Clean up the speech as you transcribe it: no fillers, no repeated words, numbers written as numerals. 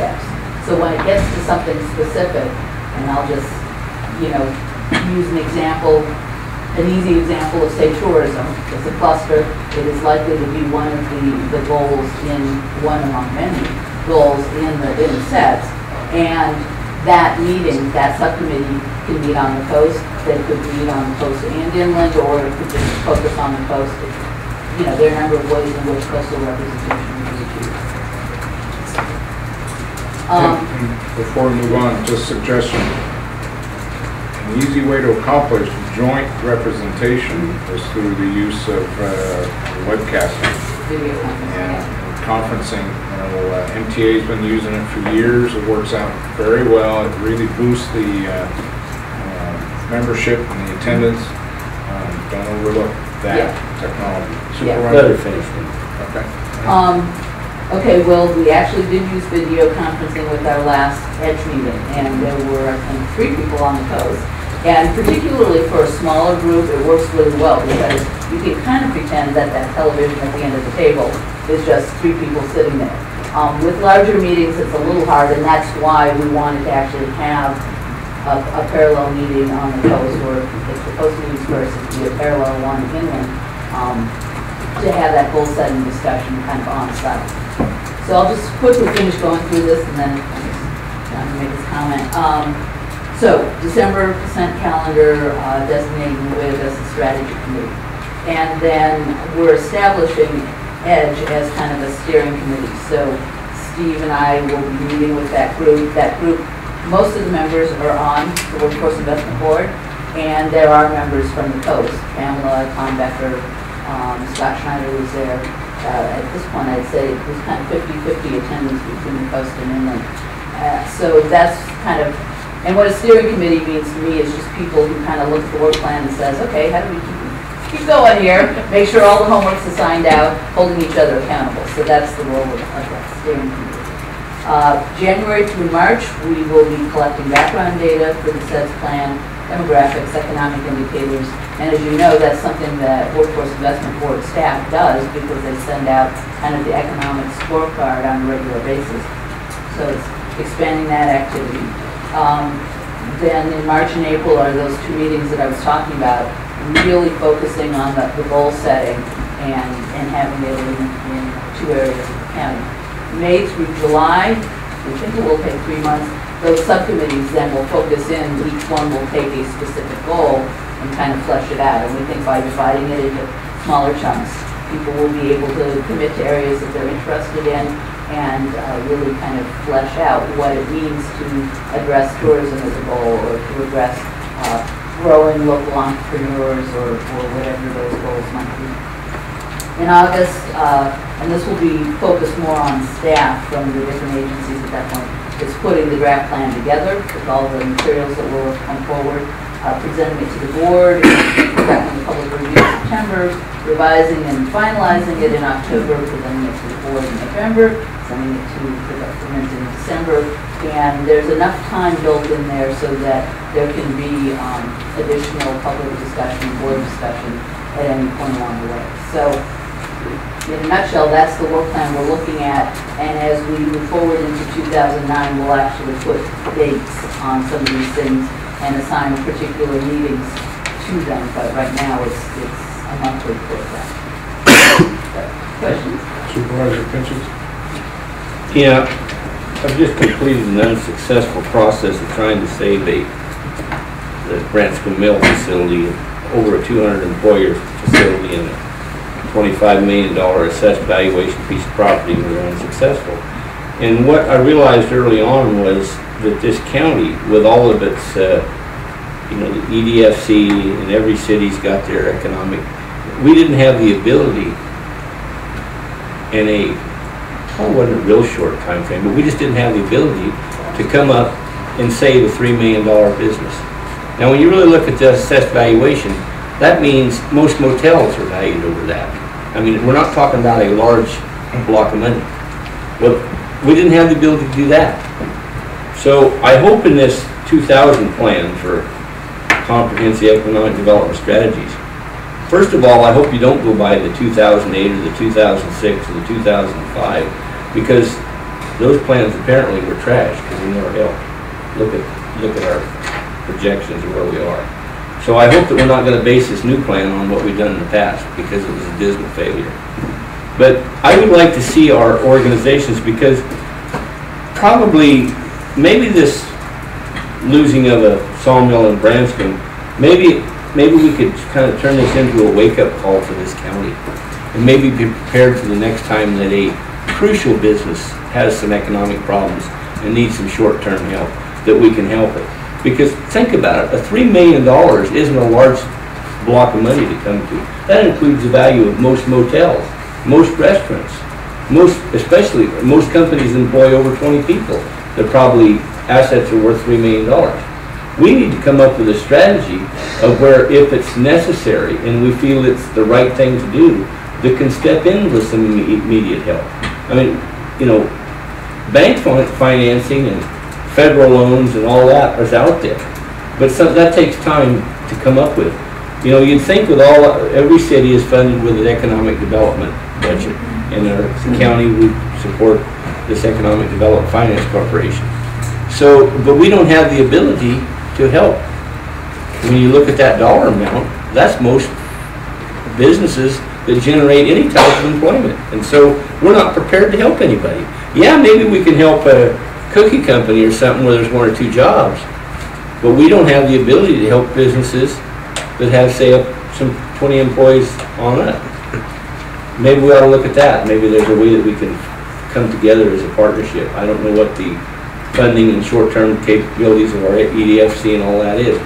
steps. So when it gets to something specific, and I'll just, use an example, an easy example of, say, tourism. It's a cluster. It is likely to be one of the goals one among many goals in the sets. And that meeting, that subcommittee can meet on the coast. They could meet on the coast and inland, or it could just focus on the coast. There are a number of ways in which coastal representation can be achieved. Before we move on, just a suggestion. An easy way to accomplish joint representation is through the use of webcasting and conferencing. MTA's been using it for years. It works out very well. It really boosts the membership and the attendance. Don't overlook that technology. Better finish. Okay. Okay, well, we actually did use video conferencing with our last EDGE meeting, and there were, I think, 3 people on the coast. And particularly for a smaller group, it works really well because you can kind of pretend that television at the end of the table is just 3 people sitting there. With larger meetings, it's a little hard, and that's why we wanted to actually have a parallel meeting on the coast, or if the coast meetings first, it would be a parallel one inland, to have that goal setting discussion kind of on site. So I'll just quickly finish going through this, and then John can make his comment. So December consent calendar, designating WIB as a strategy committee. And then we're establishing EDGE as kind of a steering committee. So Steve and I will be meeting with that group. That group, most of the members are on the Workforce Investment Board, and there are members from the coast. Pamela, Tom Becker, Scott Schneider was there. At this point, I'd say it was kind of 50-50 attendance between the coast and inland. So that's kind of, and what a steering committee means to me is just people who kind of look at the work plan and says, okay, how do we keep going here? Make sure all the homework's assigned out, holding each other accountable. So that's the role of that steering committee. January through March, we will be collecting background data for the SEDS plan, demographics, economic indicators, and as you know, that's something that Workforce Investment Board staff does because they send out kind of the economic scorecard on a regular basis. So it's expanding that activity. Then in March and April are those 2 meetings that I was talking about, really focusing on the goal setting and having it in 2 areas of the county. May through July, we think it will take 3 months. Those subcommittees then will focus in, each one will take a specific goal and kind of flesh it out. And we think by dividing it into smaller chunks, people will be able to commit to areas that they're interested in and really kind of flesh out what it means to address tourism as a goal, or to address growing local entrepreneurs, or whatever those goals might be. In August, and this will be focused more on staff from the different agencies at that point, is putting the draft plan together with all the materials that will come forward, presenting it to the board, conducting the public review in September, revising and finalizing it in October, presenting it to the board in November, sending it to the government in December, and there's enough time built in there so that there can be additional public discussion, board discussion at any point along the way. So in a nutshell, that's the work plan we're looking at, and as we move forward into 2009, we'll actually put dates on some of these things and assign particular meetings to them, but right now it's a monthly program. Questions? Supervisor Pinches? Yeah, I've just completed an unsuccessful process of trying to save the Branscombe Mill facility, over a 200-employer facility, and a $25 million assessed valuation piece of property. We were unsuccessful. And what I realized early on was that this county, with all of its, the EDFC, and every city's got their economic, we didn't have the ability in a, probably wasn't a real short time frame, but we just didn't have the ability to come up and save a $3 million business. Now, when you really look at the assessed valuation, that means most motels are valued over that. I mean, we're not talking about a large block of money. Well, we didn't have the ability to do that. So I hope in this 2000 plan for comprehensive economic development strategies, first of all, I hope you don't go by the 2008 or the 2006 or the 2005, because those plans apparently were trashed because they never helped. Look at our projections of where we are. So I hope that we're not going to base this new plan on what we've done in the past, because it was a dismal failure. But I would like to see our organizations, because probably, maybe this losing of a sawmill in Branscombe, maybe we could kind of turn this into a wake-up call for this county, and maybe be prepared for the next time that a crucial business has some economic problems and needs some short-term help, that we can help it. Because think about it, $3 million isn't a large block of money to come to. That includes the value of most motels, most restaurants, especially most companies employ over 20 people. Their probably assets are worth $3 million. We need to come up with a strategy of where, if it's necessary and we feel it's the right thing to do, that can step in with some immediate help. I mean, you know, bank financing and federal loans and all that is out there, but that takes time to come up with. You know, you'd think with every city is funded with an economic development budget, and our county would support this economic development finance corporation. So, but we don't have the ability to help. When you look at that dollar amount, that's most businesses that generate any type of employment, and so we're not prepared to help anybody. Yeah, maybe we can help a cookie company or something where there's 1 or 2 jobs, but we don't have the ability to help businesses that have, say, some 20 employees on it. Maybe we ought to look at that. Maybe there's a way that we can come together as a partnership. I don't know what the funding and short-term capabilities of our EDFC and all that is,